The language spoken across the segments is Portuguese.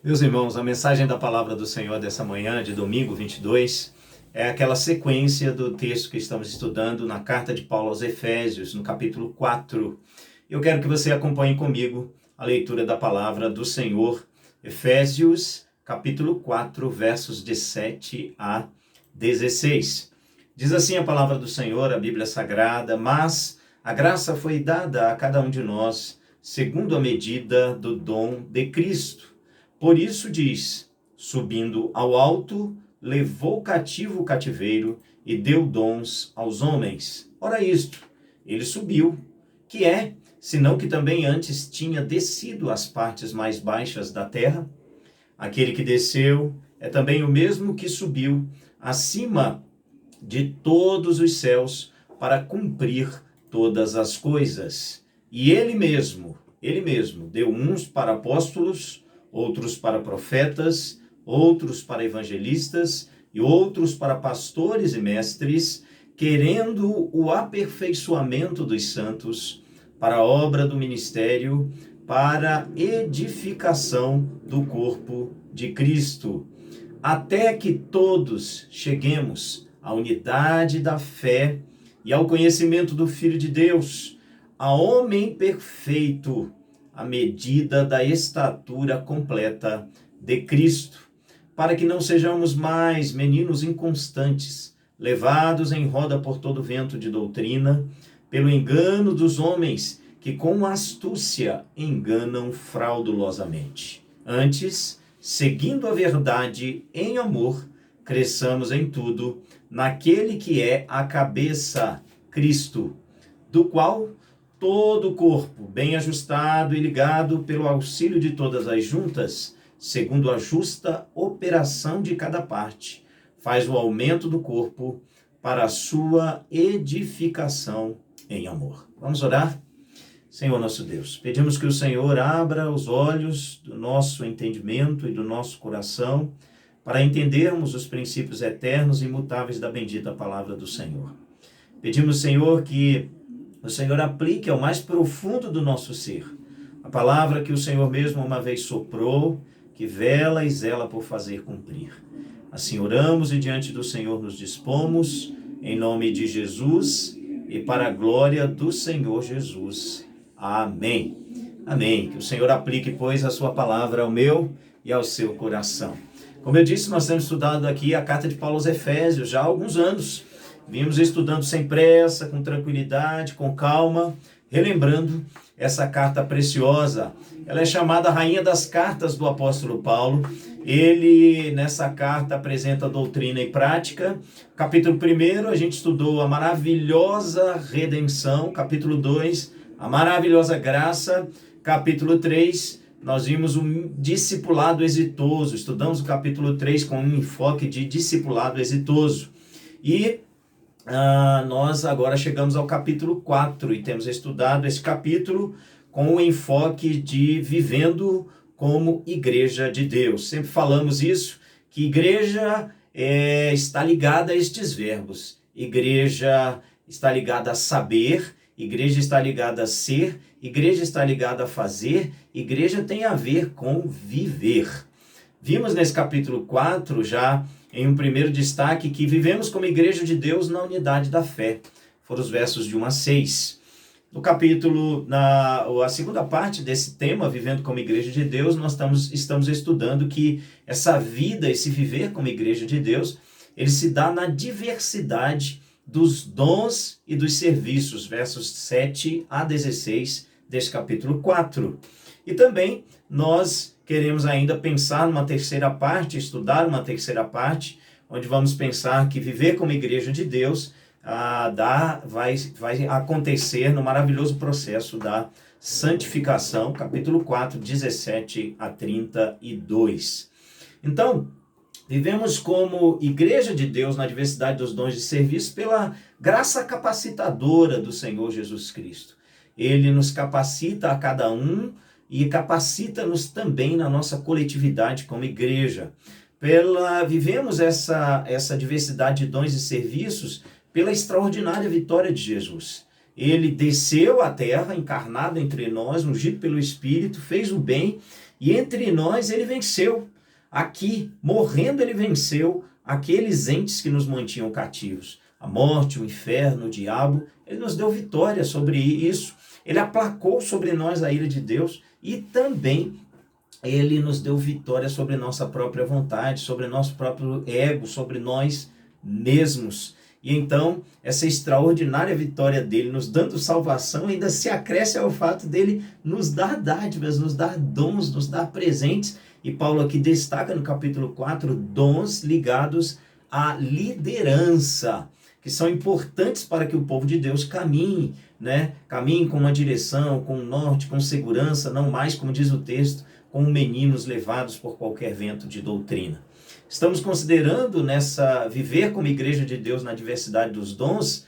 Meus irmãos, a mensagem da palavra do Senhor dessa manhã, de domingo 22, é aquela sequência do texto que estamos estudando na carta de Paulo aos Efésios, no capítulo 4. Eu quero que você acompanhe comigo a leitura da palavra do Senhor, Efésios, capítulo 4, versos de 7 a 16. Diz assim a palavra do Senhor, a Bíblia Sagrada: mas a graça foi dada a cada um de nós, segundo a medida do dom de Cristo. Por isso diz: subindo ao alto, levou cativo o cativeiro e deu dons aos homens. Ora isto, ele subiu, que é, senão que também antes tinha descido às partes mais baixas da terra? Aquele que desceu é também o mesmo que subiu acima de todos os céus para cumprir todas as coisas. E ele mesmo, deu uns para apóstolos, outros para profetas, outros para evangelistas e outros para pastores e mestres, querendo o aperfeiçoamento dos santos para a obra do ministério, para a edificação do corpo de Cristo, até que todos cheguemos à unidade da fé e ao conhecimento do Filho de Deus, a homem perfeito, à medida da estatura completa de Cristo, para que não sejamos mais meninos inconstantes, levados em roda por todo vento de doutrina, pelo engano dos homens que com astúcia enganam fraudulosamente. Antes, seguindo a verdade em amor, cresçamos em tudo naquele que é a cabeça, Cristo, do qual todo o corpo, bem ajustado e ligado pelo auxílio de todas as juntas, segundo a justa operação de cada parte, faz o aumento do corpo para a sua edificação em amor. Vamos orar? Senhor nosso Deus, pedimos que o Senhor abra os olhos do nosso entendimento e do nosso coração para entendermos os princípios eternos e imutáveis da bendita palavra do Senhor. Pedimos, Senhor, que o Senhor aplique ao mais profundo do nosso ser a palavra que o Senhor mesmo uma vez soprou, que vela e zela por fazer cumprir. Assim oramos e diante do Senhor nos dispomos, em nome de Jesus e para a glória do Senhor Jesus. Amém. Amém. Que o Senhor aplique, pois, a sua palavra ao meu e ao seu coração. Como eu disse, nós temos estudado aqui a carta de Paulo aos Efésios já há alguns anos. Vimos estudando sem pressa, com tranquilidade, com calma, relembrando essa carta preciosa. Ela é chamada a Rainha das Cartas do apóstolo Paulo. Ele, nessa carta, apresenta doutrina e prática. Capítulo 1, a gente estudou a maravilhosa redenção. Capítulo 2, a maravilhosa graça. Capítulo 3, nós vimos um discipulado exitoso. Estudamos o capítulo 3 com um enfoque de discipulado exitoso. E nós agora chegamos ao capítulo 4 e temos estudado esse capítulo com o enfoque de vivendo como igreja de Deus. Sempre falamos isso, que igreja está ligada a estes verbos. Igreja está ligada a saber, igreja está ligada a ser, igreja está ligada a fazer, igreja tem a ver com viver. Vimos nesse capítulo 4 já em um primeiro destaque que vivemos como igreja de Deus na unidade da fé. Foram os versos de 1 a 6. No capítulo, a segunda parte desse tema, vivendo como igreja de Deus, nós estamos estudando que essa vida, esse viver como igreja de Deus, ele se dá na diversidade dos dons e dos serviços, versos 7 a 16 desse capítulo 4. E também nós queremos ainda pensar numa terceira parte, estudar uma terceira parte, onde vamos pensar que viver como igreja de Deus vai acontecer no maravilhoso processo da santificação, capítulo 4, 17 a 32. Então, vivemos como igreja de Deus na diversidade dos dons de serviço pela graça capacitadora do Senhor Jesus Cristo. Ele nos capacita a cada um e capacita-nos também na nossa coletividade como igreja. Vivemos essa diversidade de dons e serviços pela extraordinária vitória de Jesus. Ele desceu à terra, encarnado entre nós, ungido pelo Espírito, fez o bem E entre nós ele venceu. Aqui, morrendo, ele venceu aqueles entes que nos mantinham cativos. A morte, o inferno, o diabo, ele nos deu vitória sobre isso. Ele aplacou sobre nós a ira de Deus e também ele nos deu vitória sobre nossa própria vontade, sobre nosso próprio ego, sobre nós mesmos. E então, essa extraordinária vitória dele, nos dando salvação, ainda se acresce ao fato dele nos dar dádivas, nos dar dons, nos dar presentes. E Paulo aqui destaca no capítulo 4, dons ligados à liderança, que são importantes para que o povo de Deus caminhe, né? Caminhe com uma direção, com um norte, com segurança, não mais, como diz o texto, como meninos levados por qualquer vento de doutrina. Estamos considerando viver como igreja de Deus na diversidade dos dons,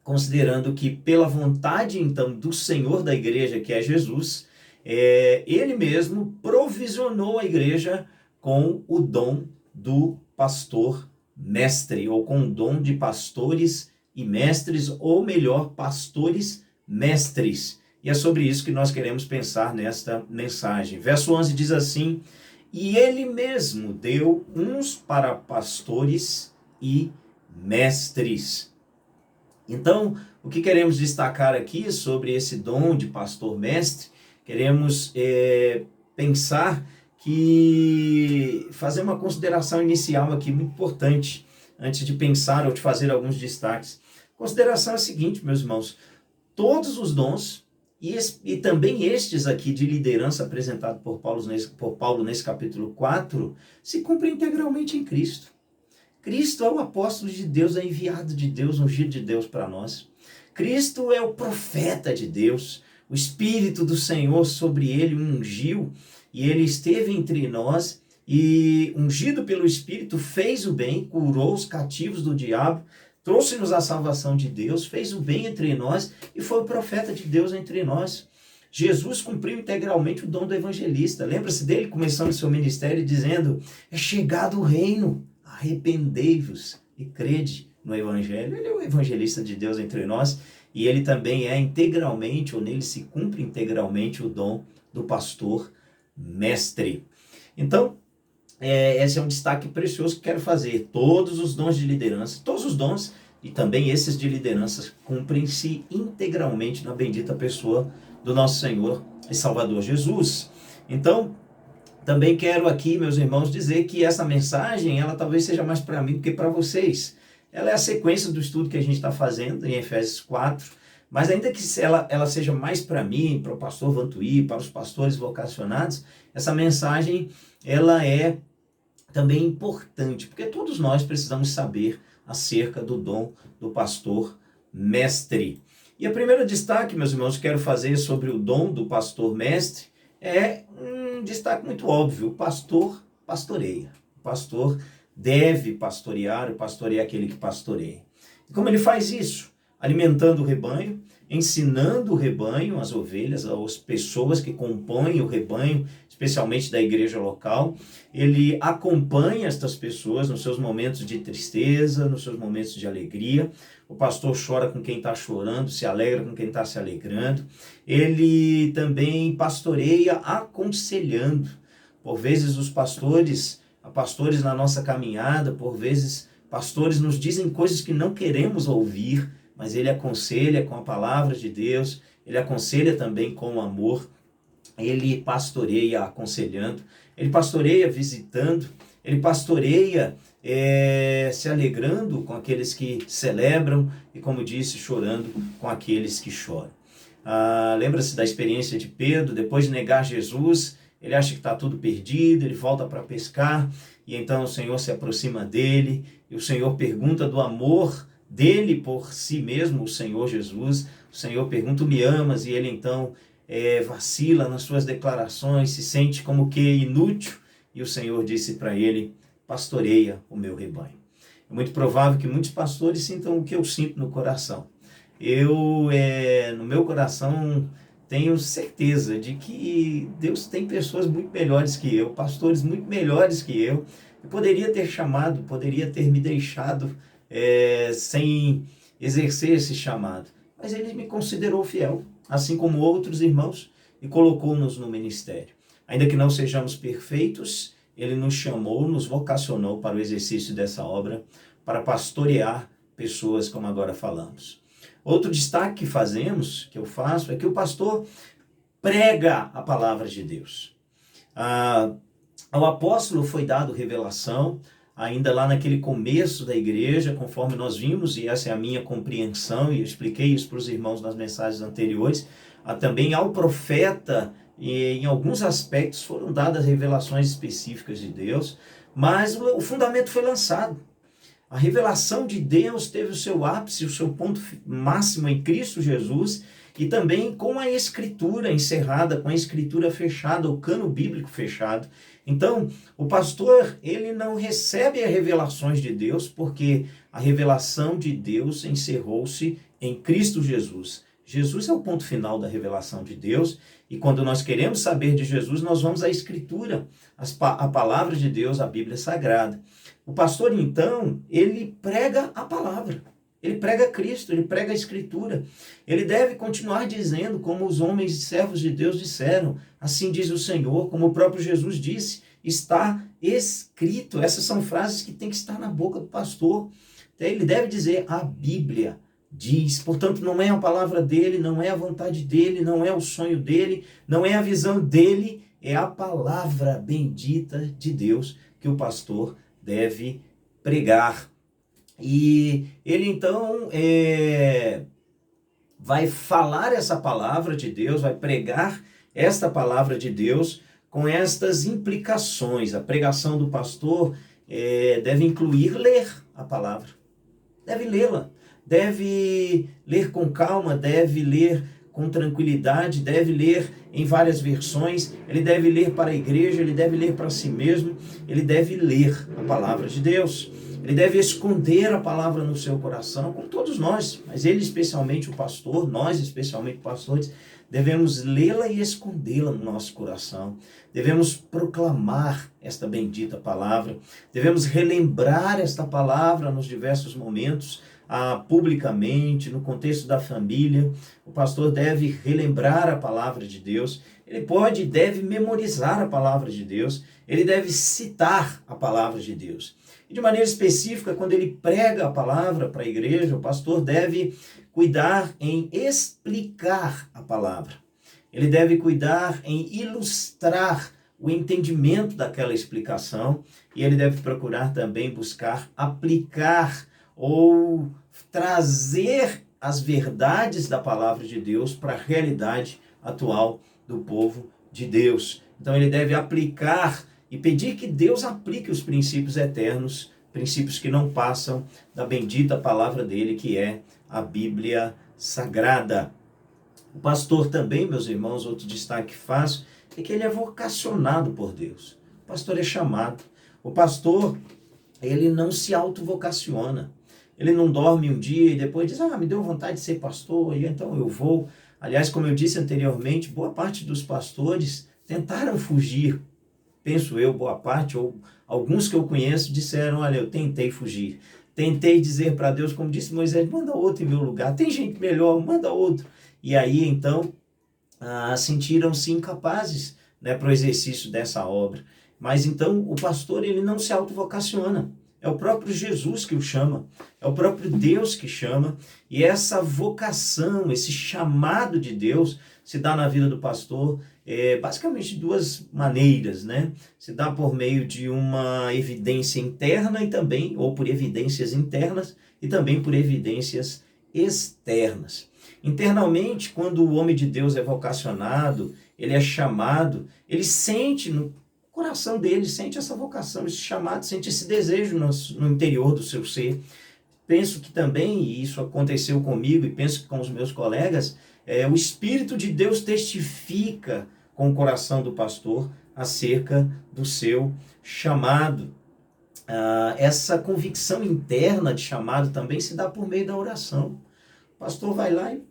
considerando que pela vontade então do Senhor da igreja, que é Jesus, ele mesmo provisionou a igreja com o dom do pastor mestre, ou com o dom de pastores e mestres, ou melhor, pastores mestres. E é sobre isso que nós queremos pensar nesta mensagem. Verso 11 diz assim: e ele mesmo deu uns para pastores e mestres. Então, o que queremos destacar aqui sobre esse dom de pastor-mestre? Queremos pensar que fazer uma consideração inicial aqui muito importante, antes de pensar ou de fazer alguns destaques. A consideração é a seguinte, meus irmãos: todos os dons, e também estes aqui de liderança apresentado por Paulo nesse capítulo 4, se cumprem integralmente em Cristo. Cristo é o apóstolo de Deus, é enviado de Deus, ungido de Deus para nós. Cristo é o profeta de Deus, o Espírito do Senhor sobre ele o ungiu, e ele esteve entre nós, e ungido pelo Espírito fez o bem, curou os cativos do diabo, trouxe-nos a salvação de Deus, fez o bem entre nós e foi o profeta de Deus entre nós. Jesus cumpriu integralmente o dom do evangelista. Lembra-se dele começando seu ministério dizendo: é chegado o reino, arrependei-vos e crede no evangelho. Ele é o evangelista de Deus entre nós e ele também é integralmente, ou nele se cumpre integralmente o dom do pastor mestre. Então, esse é um destaque precioso que quero fazer. Todos os dons de liderança, todos os dons, e também esses de liderança, cumprem-se integralmente na bendita pessoa do nosso Senhor e Salvador Jesus. Então, também quero aqui, meus irmãos, dizer que essa mensagem, ela talvez seja mais para mim do que para vocês. Ela é a sequência do estudo que a gente está fazendo em Efésios 4, mas ainda que ela seja mais para mim, para o pastor Vantuí, para os pastores vocacionados, essa mensagem, ela é também importante, porque todos nós precisamos saber acerca do dom do pastor mestre. E o primeiro destaque, meus irmãos, que quero fazer sobre o dom do pastor mestre é um destaque muito óbvio: o pastor pastoreia. O pastor deve pastorear, o pastor é aquele que pastoreia. E como ele faz isso? Alimentando o rebanho, ensinando o rebanho, as ovelhas, as pessoas que compõem o rebanho, especialmente da igreja local. Ele acompanha estas pessoas nos seus momentos de tristeza, nos seus momentos de alegria. O pastor chora com quem está chorando, se alegra com quem está se alegrando. Ele também pastoreia aconselhando. Por vezes os pastores na nossa caminhada, por vezes pastores nos dizem coisas que não queremos ouvir, mas ele aconselha com a palavra de Deus, ele aconselha também com o amor, ele pastoreia aconselhando, ele pastoreia visitando, ele pastoreia se alegrando com aqueles que celebram e, como disse, chorando com aqueles que choram. Lembra-se da experiência de Pedro, depois de negar Jesus, ele acha que está tudo perdido, ele volta para pescar, e então o Senhor se aproxima dele, e o Senhor pergunta do amor dele por si mesmo, o Senhor Jesus. O Senhor pergunta: me amas? E ele então vacila nas suas declarações, se sente como que inútil, e o Senhor disse para ele: pastoreia o meu rebanho. É muito provável que muitos pastores sintam o que eu sinto no coração. No meu coração, tenho certeza de que Deus tem pessoas muito melhores que eu, pastores muito melhores que eu, que poderia ter chamado, poderia ter me deixado sem exercer esse chamado. Mas ele me considerou fiel, assim como outros irmãos e colocou-nos no ministério. Ainda que não sejamos perfeitos, ele nos chamou, nos vocacionou para o exercício dessa obra, para pastorear pessoas, como agora falamos. Outro destaque que fazemos, que eu faço, é que o pastor prega a palavra de Deus. Ao apóstolo foi dado revelação, ainda lá naquele começo da igreja, conforme nós vimos, e essa é a minha compreensão, e eu expliquei isso para os irmãos nas mensagens anteriores, também ao profeta, e em alguns aspectos foram dadas revelações específicas de Deus, mas o fundamento foi lançado. A revelação de Deus teve o seu ápice, o seu ponto máximo em Cristo Jesus, e também com a escritura encerrada, com a escritura fechada, o cano bíblico fechado. Então, o pastor, ele não recebe as revelações de Deus, porque a revelação de Deus encerrou-se em Cristo Jesus. Jesus é o ponto final da revelação de Deus, e quando nós queremos saber de Jesus, nós vamos à Escritura, a palavra de Deus, a Bíblia Sagrada. O pastor, então, ele prega a palavra, ele prega Cristo, ele prega a Escritura. Ele deve continuar dizendo, como os homens e servos de Deus disseram, assim diz o Senhor, como o próprio Jesus disse, está escrito. Essas são frases que têm que estar na boca do pastor. Ele deve dizer, a Bíblia diz, portanto, não é a palavra dele, não é a vontade dele, não é o sonho dele, não é a visão dele, é a palavra bendita de Deus que o pastor deve pregar. E ele então vai falar essa palavra de Deus, vai pregar esta palavra de Deus com estas implicações. A pregação do pastor deve incluir ler a palavra, deve lê-la. Deve ler com calma, deve ler com tranquilidade, deve ler em várias versões, ele deve ler para a igreja, ele deve ler para si mesmo, ele deve ler a palavra de Deus. Ele deve esconder a palavra no seu coração, como todos nós, mas ele especialmente o pastor, nós especialmente pastores, devemos lê-la e escondê-la no nosso coração. Devemos proclamar esta bendita palavra, devemos relembrar esta palavra nos diversos momentos, publicamente, no contexto da família. O pastor deve relembrar a palavra de Deus, ele pode e deve memorizar a palavra de Deus, ele deve citar a palavra de Deus. E de maneira específica, quando ele prega a palavra para a igreja, o pastor deve cuidar em explicar a palavra. Ele deve cuidar em ilustrar o entendimento daquela explicação, e ele deve procurar também buscar aplicar ou trazer as verdades da palavra de Deus para a realidade atual do povo de Deus. Então ele deve aplicar e pedir que Deus aplique os princípios eternos, princípios que não passam da bendita palavra dele, que é a Bíblia Sagrada. O pastor também, meus irmãos, outro destaque que faço, é que ele é vocacionado por Deus. O pastor é chamado. O pastor, ele não se autovocaciona. Ele não dorme um dia e depois diz, me deu vontade de ser pastor, e então eu vou. Aliás, como eu disse anteriormente, boa parte dos pastores tentaram fugir. Penso eu, boa parte, ou alguns que eu conheço disseram, olha, eu tentei fugir. Tentei dizer para Deus, como disse Moisés, manda outro em meu lugar. Tem gente melhor, manda outro. E aí, então, sentiram-se incapazes, para o exercício dessa obra. Mas então, o pastor, ele não se autovocaciona. É o próprio Jesus que o chama, é o próprio Deus que chama, e essa vocação, esse chamado de Deus se dá na vida do pastor basicamente de duas maneiras, Se dá por meio de uma evidência interna e também, ou por evidências internas e também por evidências externas. Internamente, quando o homem de Deus é vocacionado, ele é chamado, ele sente no coração dele, sente essa vocação, esse chamado, sente esse desejo no interior do seu ser. Penso que também, e isso aconteceu comigo, e penso que com os meus colegas, o Espírito de Deus testifica com o coração do pastor acerca do seu chamado. Essa convicção interna de chamado também se dá por meio da oração. O pastor vai lá e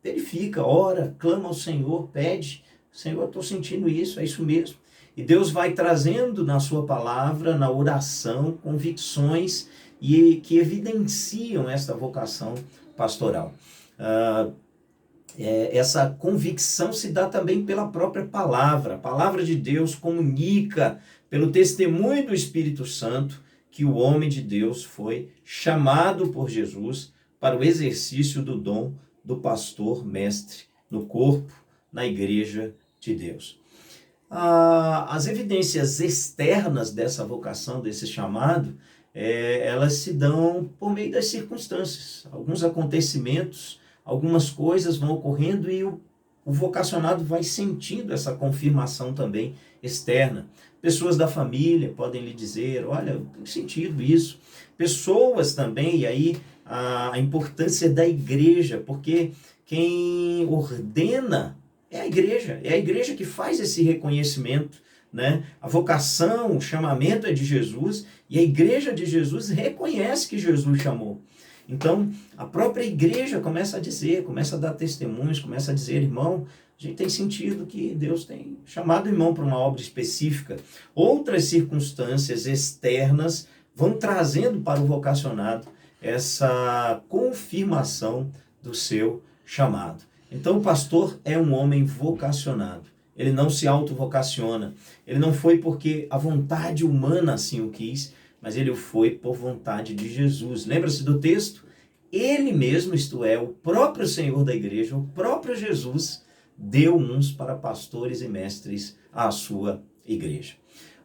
verifica, ora, clama ao Senhor, pede, Senhor, eu estou sentindo isso, é isso mesmo. E Deus vai trazendo na sua palavra, na oração, convicções que evidenciam essa vocação pastoral. essa convicção se dá também pela própria palavra. A palavra de Deus comunica, pelo testemunho do Espírito Santo, que o homem de Deus foi chamado por Jesus para o exercício do dom do pastor mestre no corpo, na igreja de Deus. As evidências externas dessa vocação, desse chamado, elas se dão por meio das circunstâncias. Alguns acontecimentos, algumas coisas vão ocorrendo e o vocacionado vai sentindo essa confirmação também externa. Pessoas da família podem lhe dizer, olha, eu tenho sentido isso. Pessoas também, e aí a importância da igreja, porque quem ordena é a igreja que faz esse reconhecimento, né? A vocação, o chamamento é de Jesus e a igreja de Jesus reconhece que Jesus chamou. Então, a própria igreja começa a dizer, começa a dar testemunhos, começa a dizer, irmão, a gente tem sentido que Deus tem chamado o irmão para uma obra específica. Outras circunstâncias externas vão trazendo para o vocacionado essa confirmação do seu chamado. Então, o pastor é um homem vocacionado. Ele não se autovocaciona. Ele não foi porque a vontade humana assim o quis, mas ele foi por vontade de Jesus. Lembra-se do texto? Ele mesmo, isto é, o próprio Senhor da igreja, o próprio Jesus, deu uns para pastores e mestres à sua igreja.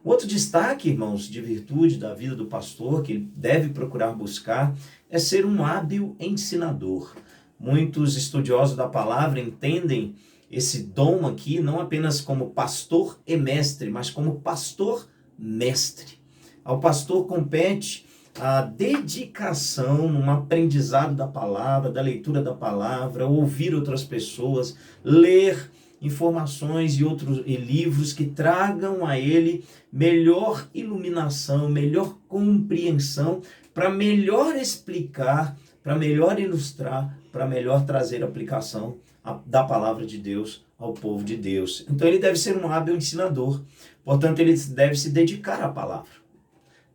Outro destaque, irmãos, de virtude da vida do pastor, que ele deve procurar buscar, é ser um hábil ensinador. Muitos estudiosos da palavra entendem esse dom aqui não apenas como pastor e mestre, mas como pastor mestre. Ao pastor compete a dedicação no aprendizado da palavra, da leitura da palavra, ouvir outras pessoas, ler informações e livros que tragam a ele melhor iluminação, melhor compreensão, para melhor explicar, para melhor ilustrar, para melhor trazer aplicação da palavra de Deus ao povo de Deus. Então ele deve ser um hábil ensinador, portanto ele deve se dedicar à palavra.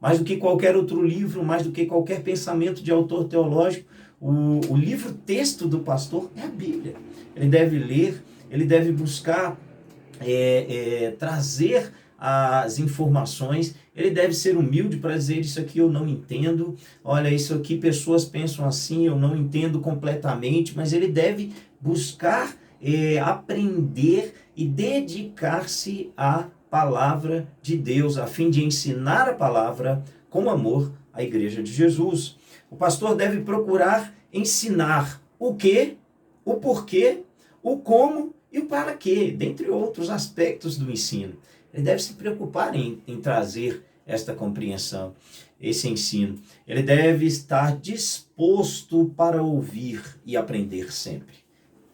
Mais do que qualquer outro livro, mais do que qualquer pensamento de autor teológico, o livro-texto do pastor é a Bíblia. Ele deve ler, ele deve buscar trazer as informações, ele deve ser humilde para dizer isso aqui eu não entendo, olha, isso aqui pessoas pensam assim, eu não entendo completamente, mas ele deve buscar aprender e dedicar-se à palavra de Deus, a fim de ensinar a palavra com amor à igreja de Jesus. O pastor deve procurar ensinar o que, o porquê, o como e o para quê, dentre outros aspectos do ensino. Ele deve se preocupar em trazer esta compreensão, esse ensino. Ele deve estar disposto para ouvir e aprender sempre.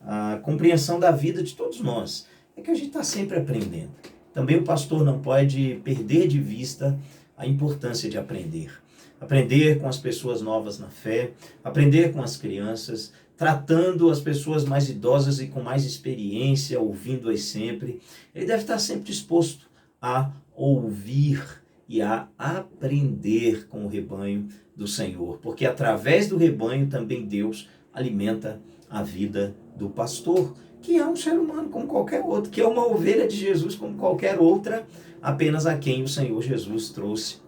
A compreensão da vida de todos nós é que a gente está sempre aprendendo. Também o pastor não pode perder de vista a importância de aprender. Aprender com as pessoas novas na fé, aprender com as crianças, tratando as pessoas mais idosas e com mais experiência, ouvindo-as sempre. Ele deve estar sempre disposto a ouvir e a aprender com o rebanho do Senhor, porque através do rebanho também Deus alimenta a vida do pastor, que é um ser humano como qualquer outro, que é uma ovelha de Jesus como qualquer outra, apenas a quem o Senhor Jesus trouxe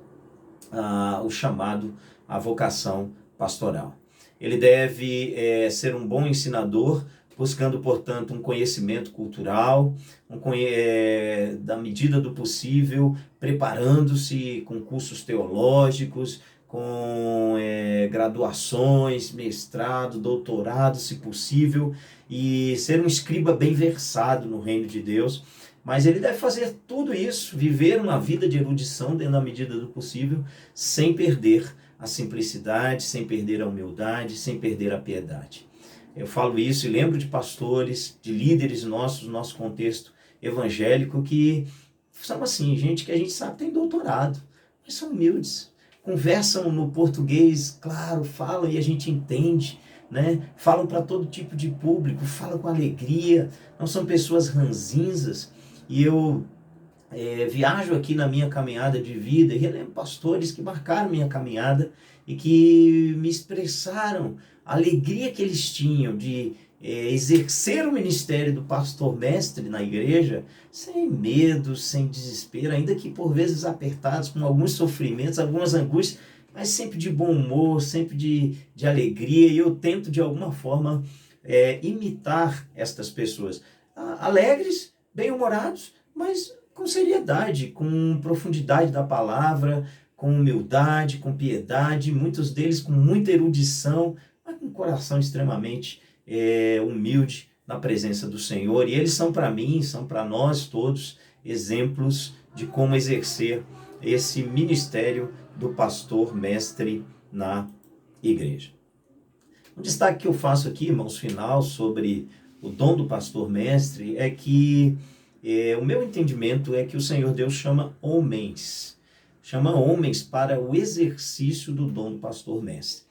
o chamado, a vocação pastoral. Ele deve ser um bom ensinador, buscando, portanto, um conhecimento cultural, da medida do possível, preparando-se com cursos teológicos, com graduações, mestrado, doutorado, se possível, e ser um escriba bem versado no reino de Deus. Mas ele deve fazer tudo isso, viver uma vida de erudição dentro da medida do possível, sem perder a simplicidade, sem perder a humildade, sem perder a piedade. Eu falo isso e lembro de pastores, de líderes nossos, no nosso contexto evangélico, que são assim, gente que a gente sabe tem doutorado, mas são humildes, conversam no português, claro, falam e a gente entende, né? Falam para todo tipo de público, falam com alegria, não são pessoas ranzinzas. E eu viajo aqui na minha caminhada de vida e relembro pastores que marcaram minha caminhada e que me expressaram a alegria que eles tinham de exercer o ministério do pastor mestre na igreja sem medo, sem desespero, ainda que por vezes apertados, com alguns sofrimentos, algumas angústias, mas sempre de bom humor, sempre de alegria, e eu tento de alguma forma imitar estas pessoas. Alegres, bem-humorados, mas com seriedade, com profundidade da palavra, com humildade, com piedade, muitos deles com muita erudição, mas com um coração extremamente humilde na presença do Senhor. E eles são para mim, são para nós todos, exemplos de como exercer esse ministério do pastor mestre na igreja. Um destaque que eu faço aqui, irmãos, final, sobre o dom do pastor mestre, é que o meu entendimento é que o Senhor Deus chama homens para o exercício do dom do pastor mestre.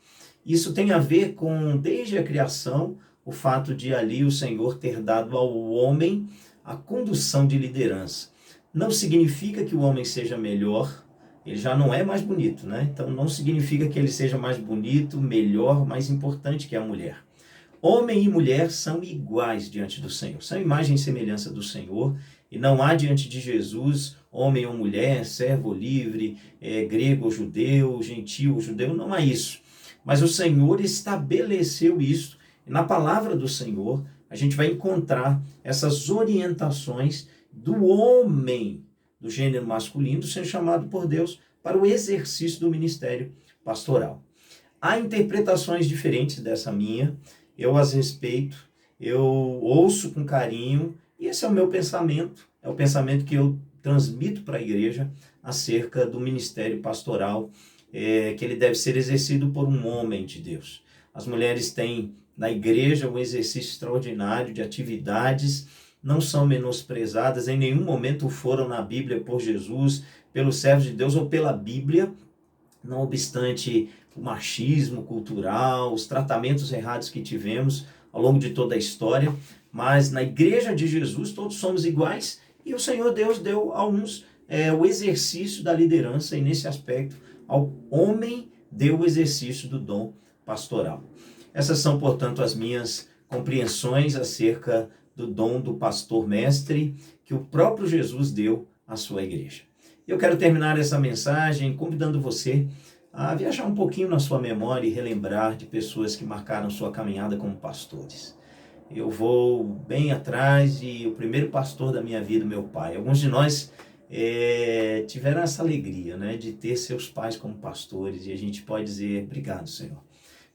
Isso tem a ver com, desde a criação, o fato de ali o Senhor ter dado ao homem a condução de liderança. Não significa que o homem seja melhor, ele já não é mais bonito, né? Então não significa que ele seja mais bonito, melhor, mais importante que a mulher. Homem e mulher são iguais diante do Senhor, são imagem e semelhança do Senhor, e não há diante de Jesus homem ou mulher, servo ou livre, grego ou judeu, gentil ou judeu, não há isso. Mas o Senhor estabeleceu isso, e na palavra do Senhor a gente vai encontrar essas orientações do homem, do gênero masculino, sendo chamado por Deus para o exercício do ministério pastoral. Há interpretações diferentes dessa minha, eu as respeito, eu ouço com carinho, e esse é o meu pensamento, é o pensamento que eu transmito para a igreja acerca do ministério pastoral, que ele deve ser exercido por um homem de Deus. As mulheres têm na igreja um exercício extraordinário de atividades, não são menosprezadas, em nenhum momento foram na Bíblia por Jesus, pelos servos de Deus ou pela Bíblia, não obstante o machismo cultural, os tratamentos errados que tivemos ao longo de toda a história, mas na igreja de Jesus todos somos iguais, e o Senhor Deus deu a uns o exercício da liderança, e nesse aspecto ao homem deu o exercício do dom pastoral. Essas são, portanto, as minhas compreensões acerca do dom do pastor mestre que o próprio Jesus deu à sua igreja. Eu quero terminar essa mensagem convidando você a viajar um pouquinho na sua memória e relembrar de pessoas que marcaram sua caminhada como pastores. Eu vou bem atrás e o primeiro pastor da minha vida, meu pai. Alguns de nós tiveram essa alegria, né, de ter seus pais como pastores, e a gente pode dizer obrigado, Senhor,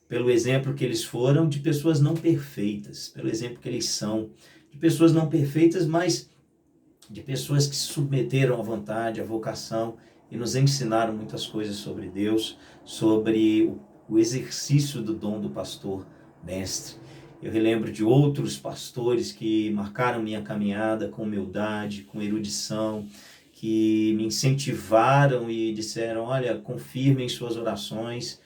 pelo exemplo que eles foram de pessoas não perfeitas, pelo exemplo que eles são de pessoas não perfeitas, mas de pessoas que se submeteram à vontade, à vocação e nos ensinaram muitas coisas sobre Deus, sobre o exercício do dom do pastor mestre. Eu relembro de outros pastores que marcaram minha caminhada com humildade, com erudição, que me incentivaram e disseram, olha, confirme em suas orações,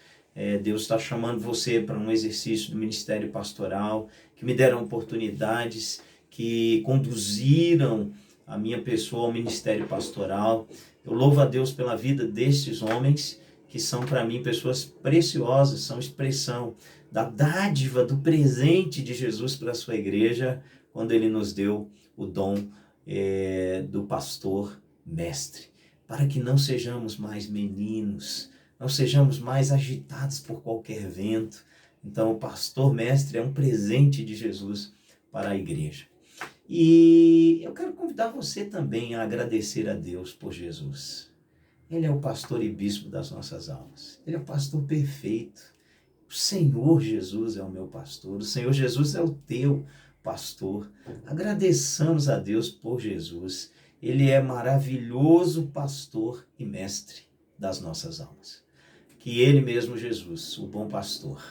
Deus está chamando você para um exercício do ministério pastoral, que me deram oportunidades, que conduziram a minha pessoa ao ministério pastoral. Eu louvo a Deus pela vida destes homens, que são para mim pessoas preciosas, são expressão da dádiva, do presente de Jesus para a sua igreja, quando ele nos deu o dom do pastor mestre, para que não sejamos mais meninos, não sejamos mais agitados por qualquer vento. Então o pastor mestre é um presente de Jesus para a igreja. E eu quero convidar você também a agradecer a Deus por Jesus. Ele é o pastor e bispo das nossas almas. Ele é o pastor perfeito. O Senhor Jesus é o meu pastor. O Senhor Jesus é o teu pastor. Agradeçamos a Deus por Jesus. Ele é maravilhoso pastor e mestre das nossas almas. Que Ele mesmo, Jesus, o bom pastor,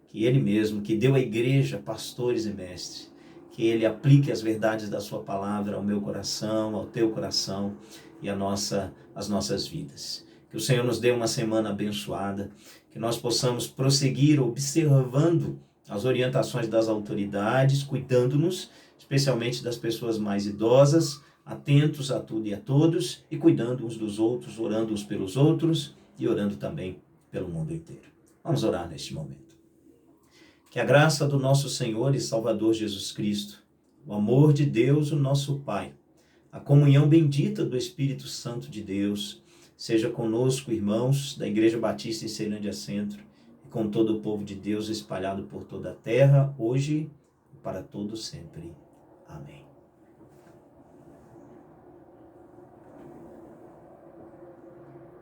que Ele mesmo, que deu à igreja pastores e mestres, que Ele aplique as verdades da sua palavra ao meu coração, ao teu coração e às nossas vidas. Que o Senhor nos dê uma semana abençoada, que nós possamos prosseguir observando as orientações das autoridades, cuidando-nos, especialmente das pessoas mais idosas, atentos a tudo e a todos, e cuidando uns dos outros, orando uns pelos outros e orando também pelo mundo inteiro. Vamos orar neste momento. Que a graça do nosso Senhor e Salvador Jesus Cristo, o amor de Deus, o nosso Pai, a comunhão bendita do Espírito Santo de Deus, seja conosco, irmãos da Igreja Batista em Ceilândia Centro, e com todo o povo de Deus espalhado por toda a terra, hoje e para todo sempre. Amém.